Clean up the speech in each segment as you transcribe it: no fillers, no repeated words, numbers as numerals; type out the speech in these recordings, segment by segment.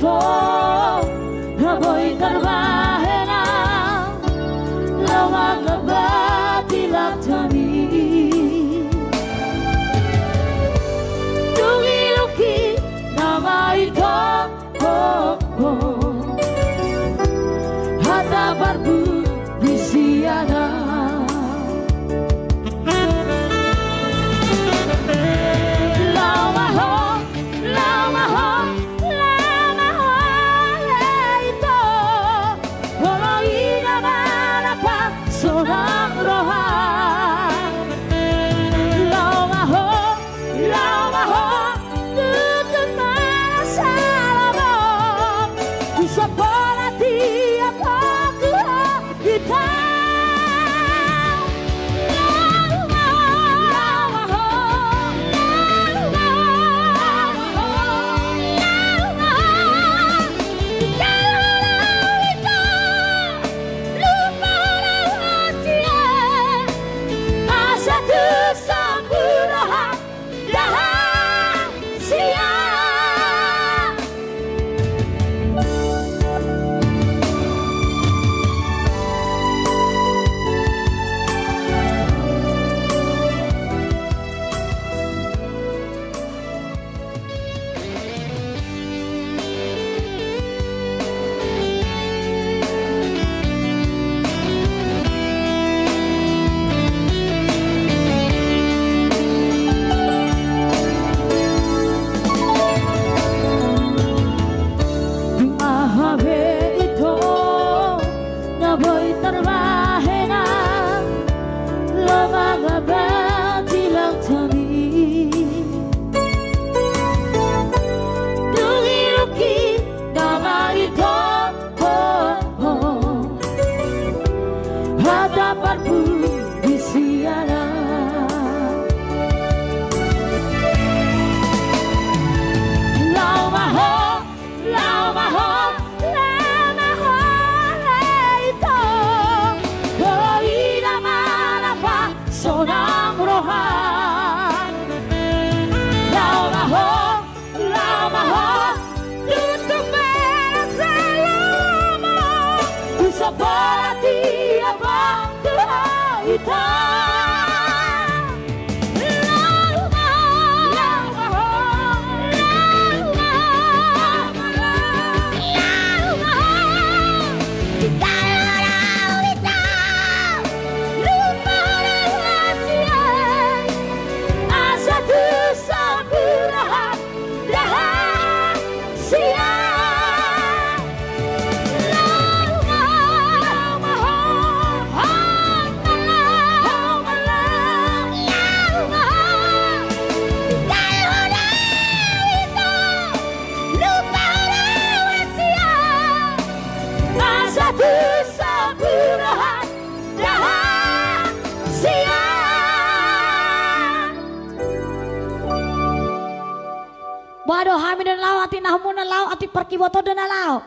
itu Raboy terbahena Lama kebatilan kami Dungi luki nama itu Hata barbu bisiana Waduh hamidan lau ati nahmuna lau ati perkiboto dana lau.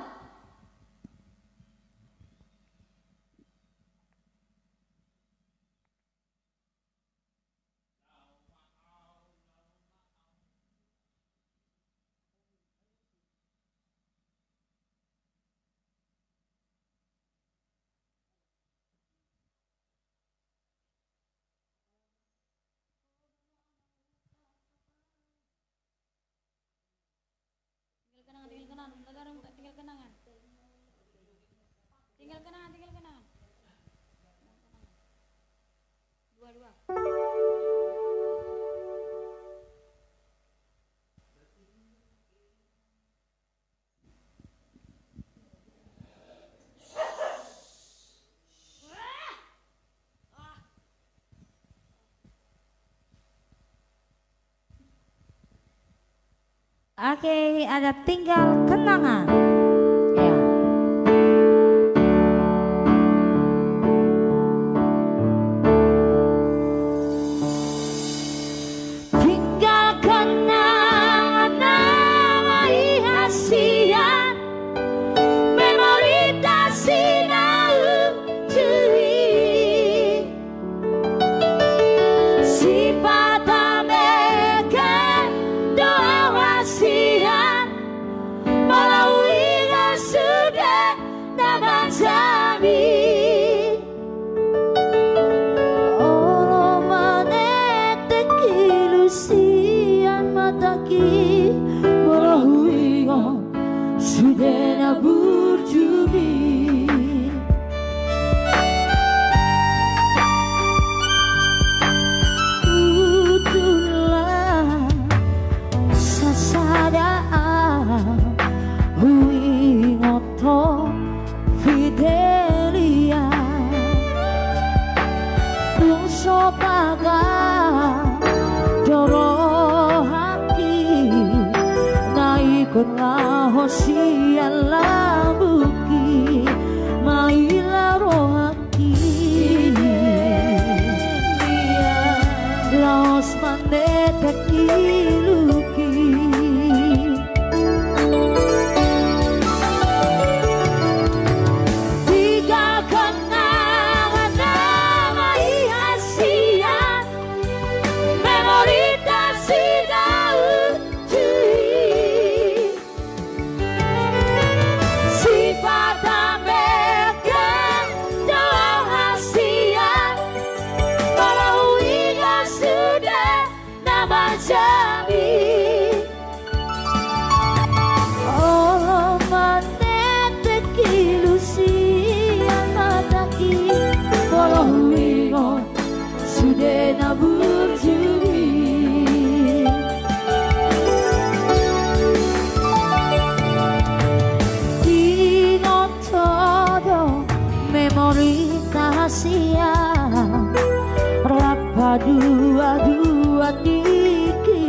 Tinggal kenangan. Dua. Oke, ada tinggal kenangan. Ya. Tinggal kenangan nama ihasian memori tasinau curi sifat ameke doa wasiat melalui nabur jubin. Utulah sasadaan hui ngoto fidelia bungso paga doro hati naikon lahosia labuki maila rohaki laos mandetek iluki dua-dua diki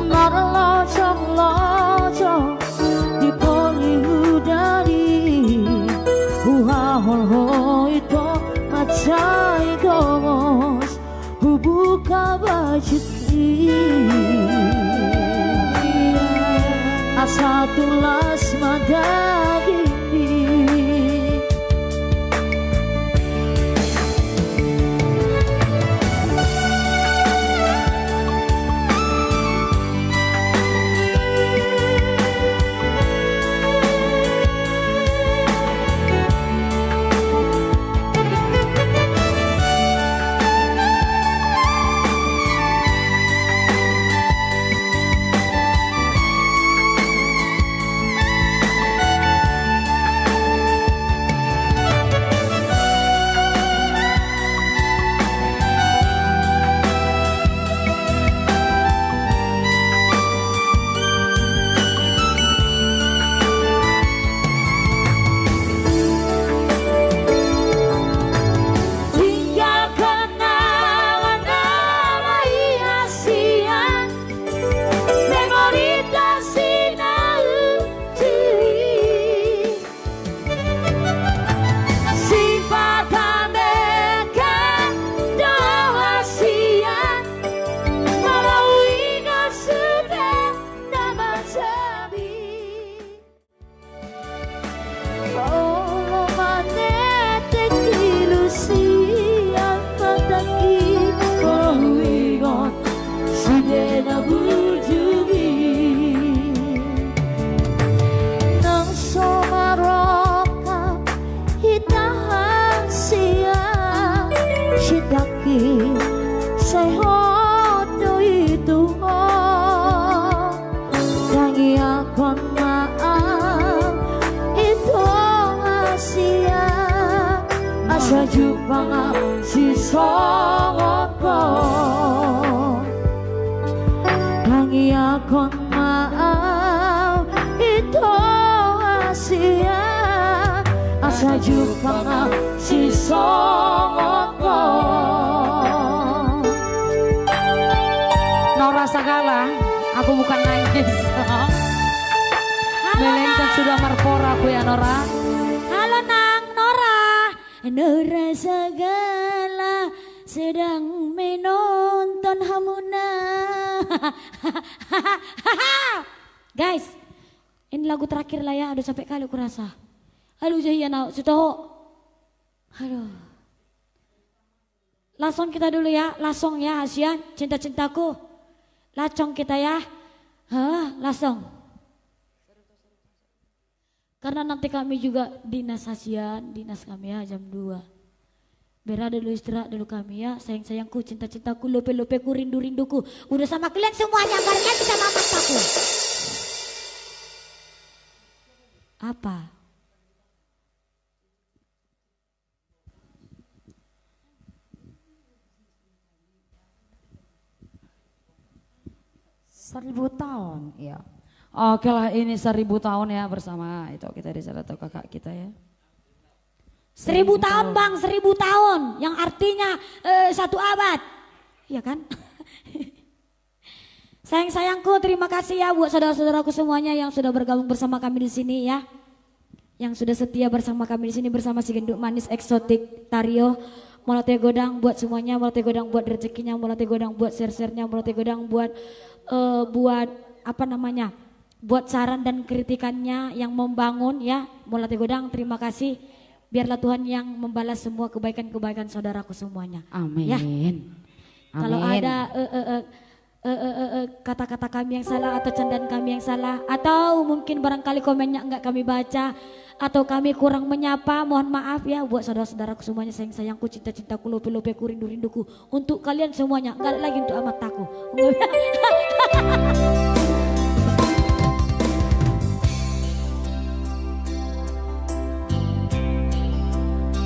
marlocok-locok di poli udari hol itu macai gomos buka bajuti asa tulas madagi Jupang si songopo tangi akon maaf itu asia asa Jupang si songopo Nora Sagala, aku bukan nangis. Melainkan sudah marpora aku ya Nora. Halo Nang Nora. Nora Sagala sedang menonton Hamuna. Guys, ini lagu terakhir lah ya, udah sampai kali aku rasa. Halo Jahiana, sudah. Aduh. Langsung kita dulu ya, langsung ya Hasian, cinta-cintaku. Lacong kita ya. Hah, langsung. Karena nanti kami juga dinas Hasian, dinas kami ya jam 2. Bera dulu istirahat dulu kami ya, sayang-sayangku, cinta-cintaku, lope-lopeku, rindu-rinduku. Udah sama kalian semuanya, barengan bisa mamak aku. Apa? Seribu tahun, ya. Oke lah, ini 1000 tahun ya bersama itu kita di sana atau kakak kita ya. 1000 tahun bang, 1000 tahun, yang artinya 1 abad, ya kan? Sayang-sayangku, terima kasih ya buat saudara-saudaraku semuanya yang sudah bergabung bersama kami di sini ya, yang sudah setia bersama kami di sini bersama si gendut manis eksotik Tario. Molate godang buat semuanya, molate godang buat rezekinya, molate godang buat share-sharenya, molate godang buat apa namanya, buat saran dan kritikannya yang membangun ya. Molate godang, terima kasih. Biarlah Tuhan yang membalas semua kebaikan-kebaikan saudaraku semuanya. Amin. Ya. Amin. Kalau ada kata-kata kami yang salah atau candaan kami yang salah, atau mungkin barangkali komennya enggak kami baca, atau kami kurang menyapa, mohon maaf ya buat saudara-saudaraku semuanya, sayang-sayangku, cinta-cintaku, lope-lopeku, rindu-rinduku, untuk kalian semuanya, enggak ada lagi untuk amat aku.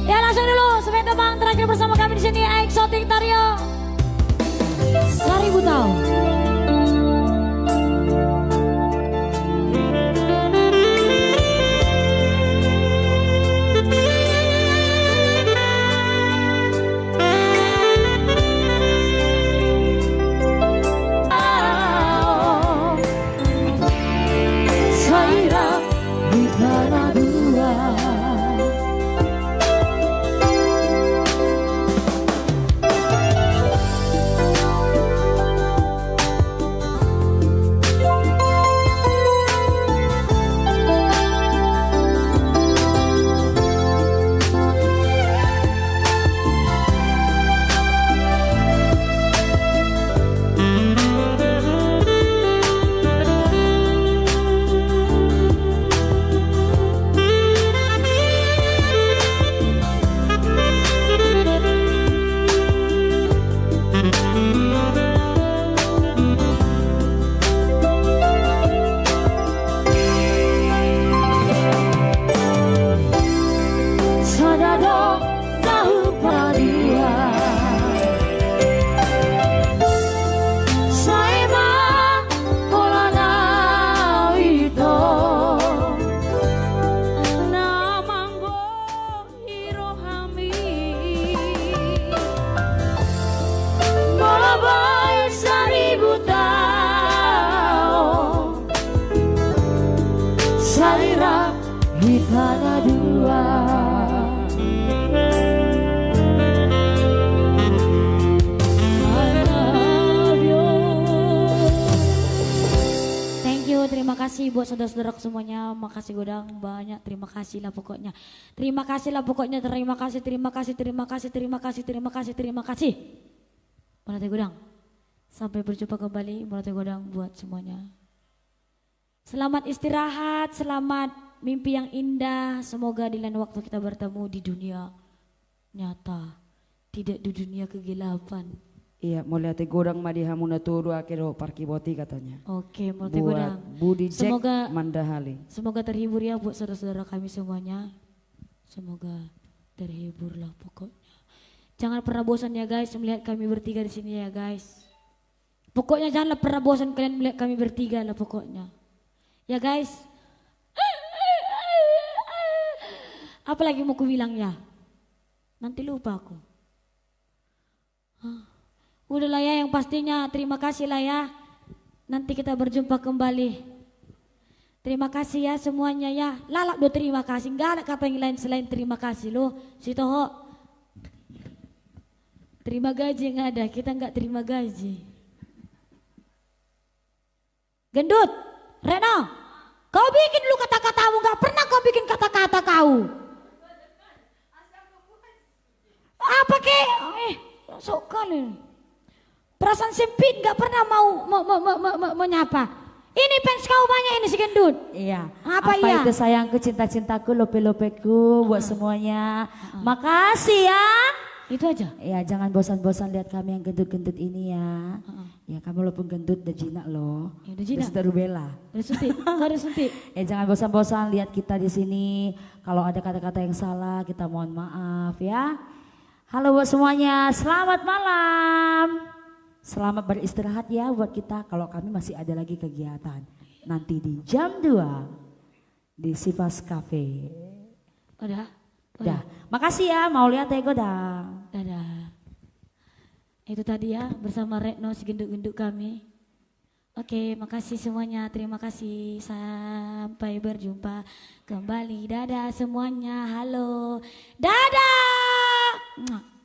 Ya langsung dulu, sebagai tebang terakhir bersama kami di sini, Eksotik Tario. 1000 tahun. Buat saudara-saudara semuanya, makasih godang banyak, terima kasih lah pokoknya, terima kasih lah pokoknya, terima kasih, terima kasih, terima kasih, terima kasih, terima kasih, terima kasih. Molate godang, sampai berjumpa kembali. Molate godang buat semuanya. Selamat istirahat, selamat mimpi yang indah. Semoga di lain waktu kita bertemu di dunia nyata, tidak di dunia kegelapan. Iya, molate godang madihamuna turu akhiro parki boti katanya. Oke, molate godang. Budi Jack Semoga Mandahali. Semoga terhibur ya buat saudara-saudara kami semuanya. Semoga terhibur lah pokoknya. Jangan pernah bosan ya guys melihat kami bertiga di sini ya guys. Pokoknya janganlah pernah bosan kalian melihat kami bertiga lah pokoknya. Ya guys. Apa lagi mau ku bilang ya? Nanti lupa aku. Udahlah ya, yang pastinya terima kasih lah ya. Nanti kita berjumpa kembali. Terima kasih ya semuanya ya. Lalak do terima kasih. Enggak ada kata yang lain selain terima kasih lo. Si Toho. Terima gaji nggak ada. Kita nggak terima gaji. Gendut, Reno, kau bikin dulu kata-katamu. Nggak pernah kau bikin kata-kata kau. Apa ke? Sok kali. Perasaan sempit gak pernah mau menyapa. Ini fans kau banyak ini si gendut. Iya. Apa iya? Itu sayangku, cinta-cintaku, lope-lopeku buat semuanya. Makasih ya. Itu aja. Ya jangan bosan-bosan lihat kami yang gendut-gendut ini ya. Ya kamu walaupun gendut udah jinak loh. Ya udah jinak. Sudah rubella. Udah suntik, kau udah suntik. Ya jangan bosan-bosan lihat kita di sini. Kalau ada kata-kata yang salah kita mohon maaf ya. Halo buat semuanya, selamat malam. Selamat beristirahat ya buat kita. Kalau kami masih ada lagi kegiatan nanti di jam 2 di Sivas Cafe. Udah. Udah, makasih ya, mau lihat ya Godang. Dadah. Itu tadi ya bersama Retno si gendut-gendut kami. Oke, makasih semuanya. Terima kasih. Sampai berjumpa kembali. Dadah semuanya. Halo. Dadah.